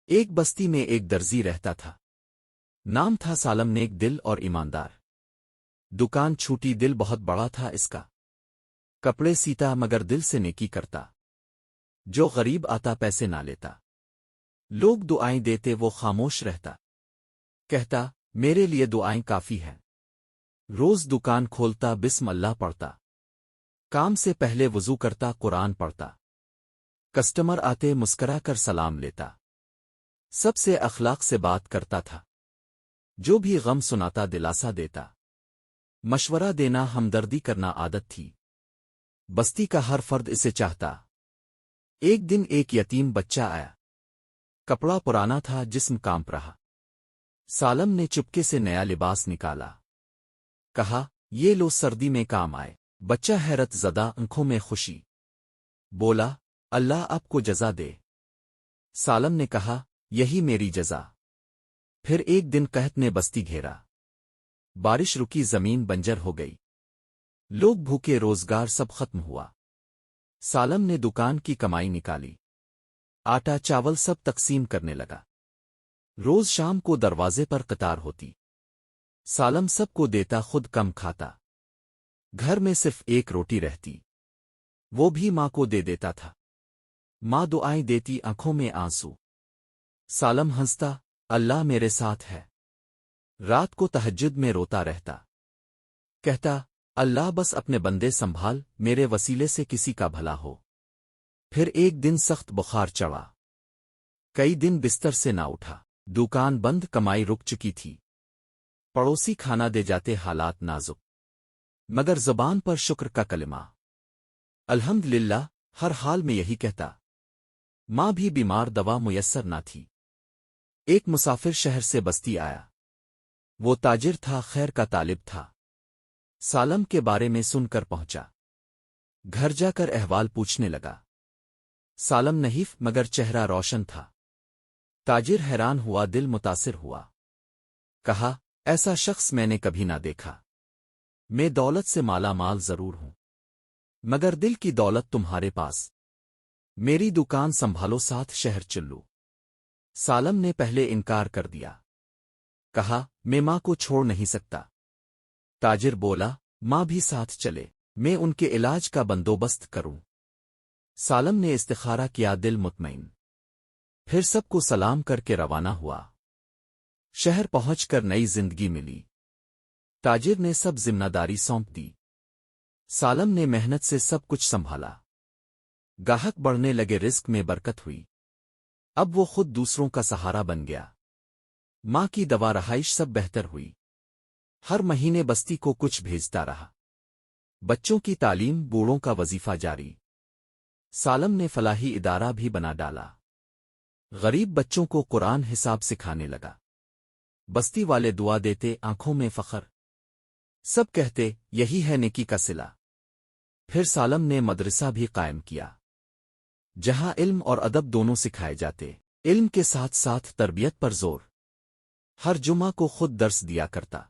ایک بستی میں ایک درزی رہتا تھا۔ نام تھا سالم، نیک دل اور ایماندار۔ دکان چھوٹی، دل بہت بڑا تھا اس کا۔ کپڑے سیتا مگر دل سے نیکی کرتا۔ جو غریب آتا پیسے نہ لیتا۔ لوگ دعائیں دیتے وہ خاموش رہتا۔ کہتا میرے لیے دعائیں کافی ہیں۔ روز دکان کھولتا، بسم اللہ پڑھتا۔ کام سے پہلے وضو کرتا، قرآن پڑھتا۔ کسٹمر آتے مسکرا کر سلام لیتا۔ سب سے اخلاق سے بات کرتا تھا۔ جو بھی غم سناتا دلاسا دیتا۔ مشورہ دینا، ہمدردی کرنا عادت تھی۔ بستی کا ہر فرد اسے چاہتا۔ ایک دن ایک یتیم بچہ آیا۔ کپڑا پرانا تھا، جسم کانپ رہا۔ سالم نے چپکے سے نیا لباس نکالا۔ کہا یہ لو، سردی میں کام آئے۔ بچہ حیرت زدہ، آنکھوں میں خوشی۔ بولا اللہ آپ کو جزا دے۔ سالم نے کہا یہی میری جزا۔ پھر ایک دن قحط نے بستی گھیرا۔ بارش رکی، زمین بنجر ہو گئی۔ لوگ بھوکے، روزگار سب ختم ہوا۔ سالم نے دکان کی کمائی نکالی۔ آٹا چاول سب تقسیم کرنے لگا۔ روز شام کو دروازے پر قطار ہوتی۔ سالم سب کو دیتا، خود کم کھاتا۔ گھر میں صرف ایک روٹی رہتی، وہ بھی ماں کو دے دیتا تھا۔ ماں دعائیں دیتی، آنکھوں میں آنسو۔ سالم ہنستا، اللہ میرے ساتھ ہے۔ رات کو تہجد میں روتا رہتا۔ کہتا اللہ بس اپنے بندے سنبھال، میرے وسیلے سے کسی کا بھلا ہو۔ پھر ایک دن سخت بخار چڑھا۔ کئی دن بستر سے نہ اٹھا۔ دکان بند، کمائی رک چکی تھی۔ پڑوسی کھانا دے جاتے، حالات نازک، مگر زبان پر شکر کا کلمہ۔ الحمدللہ، ہر حال میں یہی کہتا۔ ماں بھی بیمار، دوا میسر نہ تھی۔ ایک مسافر شہر سے بستی آیا۔ وہ تاجر تھا، خیر کا طالب تھا۔ سالم کے بارے میں سن کر پہنچا۔ گھر جا کر احوال پوچھنے لگا۔ سالم نحیف مگر چہرہ روشن تھا۔ تاجر حیران ہوا، دل متاثر ہوا۔ کہا ایسا شخص میں نے کبھی نہ دیکھا۔ میں دولت سے مالا مال ضرور ہوں، مگر دل کی دولت تمہارے پاس۔ میری دکان سنبھالو، ساتھ شہر چلو۔ سالم نے پہلے انکار کر دیا۔ کہا میں ماں کو چھوڑ نہیں سکتا۔ تاجر بولا ماں بھی ساتھ چلے، میں ان کے علاج کا بندوبست کروں۔ سالم نے استخارہ کیا، دل مطمئن۔ پھر سب کو سلام کر کے روانہ ہوا۔ شہر پہنچ کر نئی زندگی ملی۔ تاجر نے سب ذمہ داری سونپ دی۔ سالم نے محنت سے سب کچھ سنبھالا۔ گاہک بڑھنے لگے، رزق میں برکت ہوئی۔ اب وہ خود دوسروں کا سہارا بن گیا۔ ماں کی دوا رہائش سب بہتر ہوئی۔ ہر مہینے بستی کو کچھ بھیجتا رہا۔ بچوں کی تعلیم، بوڑھوں کا وظیفہ جاری۔ سالم نے فلاحی ادارہ بھی بنا ڈالا۔ غریب بچوں کو قرآن حساب سکھانے لگا۔ بستی والے دعا دیتے، آنکھوں میں فخر۔ سب کہتے یہی ہے نیکی کا صلہ۔ پھر سالم نے مدرسہ بھی قائم کیا، جہاں علم اور ادب دونوں سکھائے جاتے۔ علم کے ساتھ ساتھ تربیت پر زور۔ ہر جمعہ کو خود درس دیا کرتا۔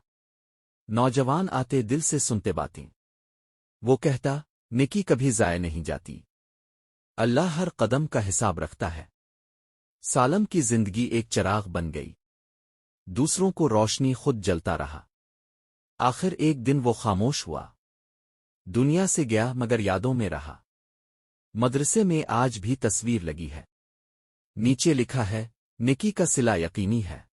نوجوان آتے، دل سے سنتے باتیں۔ وہ کہتا نیکی کبھی ضائع نہیں جاتی، اللہ ہر قدم کا حساب رکھتا ہے۔ سالم کی زندگی ایک چراغ بن گئی، دوسروں کو روشنی، خود جلتا رہا۔ آخر ایک دن وہ خاموش ہوا، دنیا سے گیا مگر یادوں میں رہا۔ مدرسے میں آج بھی تصویر لگی ہے، نیچے لکھا ہے نیکی کا صلہ یقینی ہے۔